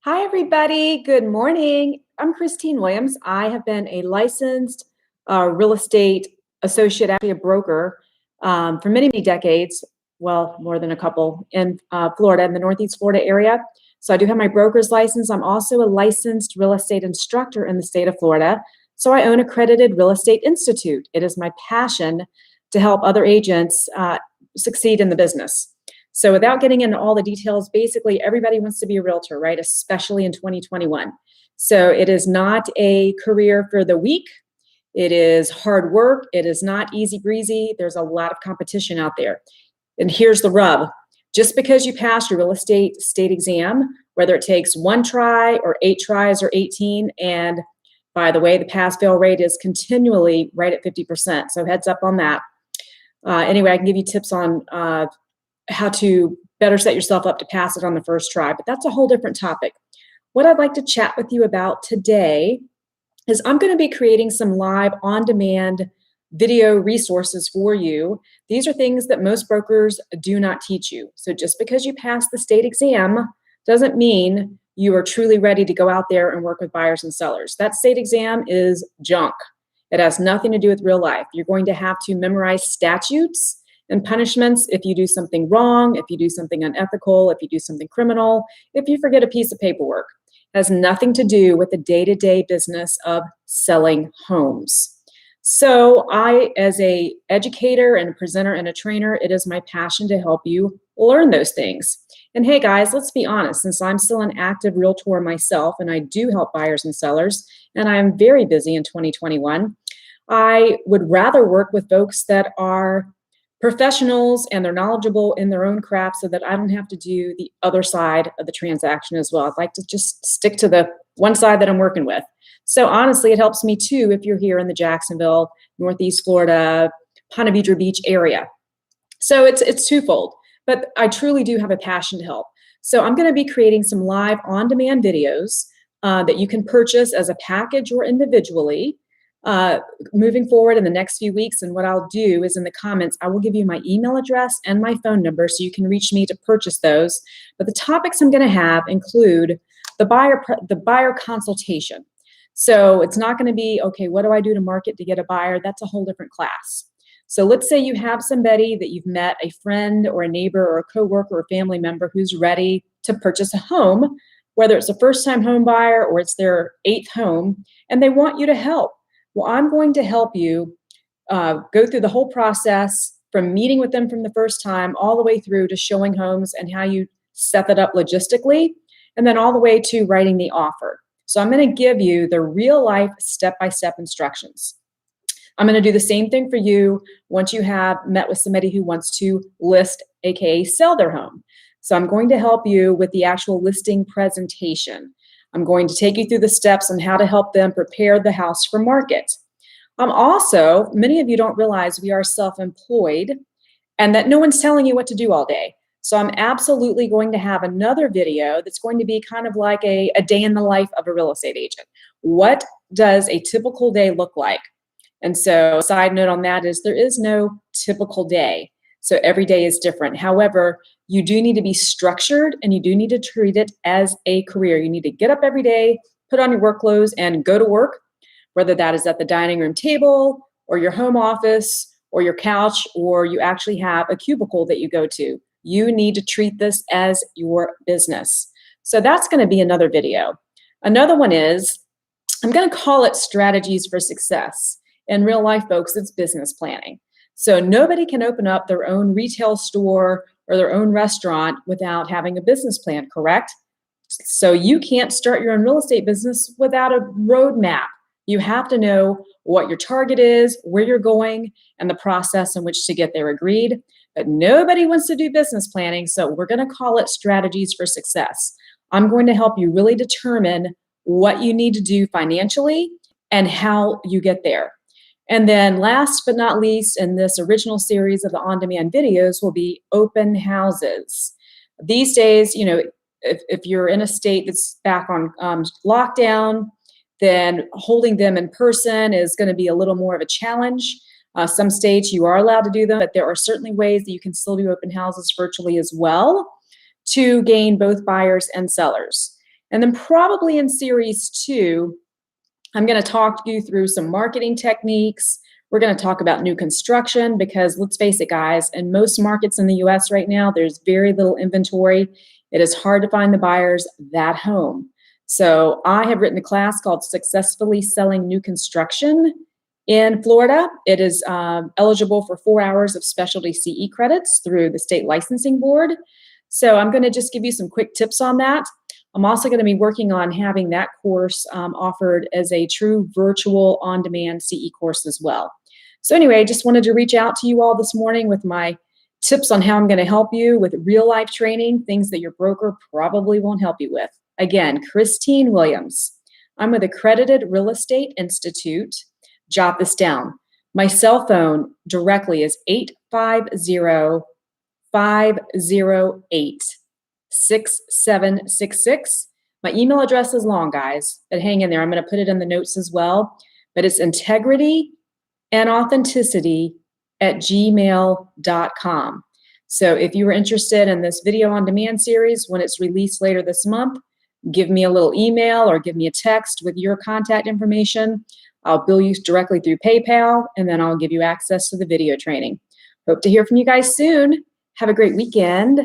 Hi, everybody. Good morning. I'm Christine Williams. I have been a licensed real estate associate, actually a broker, for many, many decades. Well, more than a couple in Florida, in the Northeast Florida area. So I do have my broker's license. I'm also a licensed real estate instructor in the state of Florida. So I own Accredited Real Estate Institute. It is my passion to help other agents succeed in the business. So without getting into all the details, basically everybody wants to be a realtor, right? Especially in 2021. So it is not a career for the weak. It is hard work. It is not easy breezy. There's a lot of competition out there. And here's the rub. Just because you pass your real estate state exam, whether it takes one try or 8 tries or 18, and by the way, the pass-fail rate is continually right at 50%. So heads up on that. Anyway, I can give you tips on how to better set yourself up to pass it on the first try, but that's a whole different topic. What I'd like to chat with you about today is I'm going to be creating some live on-demand video resources for you. These are things that most brokers do not teach you. So just because you pass the state exam doesn't mean you are truly ready to go out there and work with buyers and sellers. That state exam is junk. It has nothing to do with real life. You're going to have to memorize statutes and punishments if you do something wrong, if you do something unethical, if you do something criminal, if you forget a piece of paperwork. It has nothing to do with the day-to-day business of selling homes. So I, as a educator and a presenter and a trainer, it is my passion to help you learn those things. And hey guys, let's be honest, since I'm still an active realtor myself and I do help buyers and sellers, and I am very busy in 2021, I would rather work with folks that are professionals and they're knowledgeable in their own craft so that I don't have to do the other side of the transaction as well. I'd like to just stick to the one side that I'm working with. So honestly, it helps me too if you're here in the Jacksonville, Northeast Florida, Ponte Vedra Beach area. So it's twofold, but I truly do have a passion to help. So I'm going to be creating some live on-demand videos that you can purchase as a package or individually. Moving forward in the next few weeks, and what I'll do is in the comments, I will give you my email address and my phone number so you can reach me to purchase those. But the topics I'm going to have include the buyer consultation. So it's not going to be, okay, what do I do to market to get a buyer? That's a whole different class. So let's say you have somebody that you've met, a friend or a neighbor or a coworker or family member who's ready to purchase a home, whether it's a first-time home buyer or it's their 8th home, and they want you to help. Well, I'm going to help you go through the whole process from meeting with them from the first time all the way through to showing homes and how you set that up logistically, and then all the way to writing the offer. So I'm going to give you the real life step-by-step instructions. I'm going to do the same thing for you once you have met with somebody who wants to list, aka sell their home. So I'm going to help you with the actual listing presentation. I'm going to take you through the steps on how to help them prepare the house for market. Also, many of you don't realize we are self-employed and that no one's telling you what to do all day. So I'm absolutely going to have another video that's going to be kind of like a day in the life of a real estate agent. What does a typical day look like? And so side note on that is there is no typical day. So every day is different. However, you do need to be structured and you do need to treat it as a career. You need to get up every day, put on your work clothes and go to work, whether that is at the dining room table or your home office or your couch, or you actually have a cubicle that you go to. You need to treat this as your business. So that's going to be another video. Another one is, I'm going to call it strategies for success. In real life, folks, it's business planning. So nobody can open up their own retail store or their own restaurant without having a business plan, correct? So you can't start your own real estate business without a roadmap. You have to know what your target is, where you're going, and the process in which to get there. Agreed? But nobody wants to do business planning, so we're going to call it strategies for success. I'm going to help you really determine what you need to do financially and how you get there. And then last but not least, in this original series of the on-demand videos will be open houses. These days, you know, if you're in a state that's back on lockdown, then holding them in person is going to be a little more of a challenge. Some states you are allowed to do them, but there are certainly ways that you can still do open houses virtually as well to gain both buyers and sellers. And then probably in series 2, I'm going to talk you through some marketing techniques. We're going to talk about new construction because let's face it, guys, in most markets in the US right now, there's very little inventory. It is hard to find the buyers that home. So I have written a class called Successfully Selling New Construction in Florida. It is eligible for 4 hours of specialty CE credits through the state licensing board. So I'm going to just give you some quick tips on that. I'm also going to be working on having that course offered as a true virtual on-demand CE course as well. So anyway, I just wanted to reach out to you all this morning with my tips on how I'm going to help you with real life training, things that your broker probably won't help you with. Again, Christine Williams. I'm with Accredited Real Estate Institute. Jot this down. My cell phone directly is 850-508-6766. My email address is long, guys, but hang in there. I'm going to put it in the notes as well. But it's integrity and authenticity at gmail.com. So if you were interested in this video on demand series, when it's released later this month, give me a little email or give me a text with your contact information. I'll bill you directly through PayPal, and then I'll give you access to the video training. Hope to hear from you guys soon. Have a great weekend.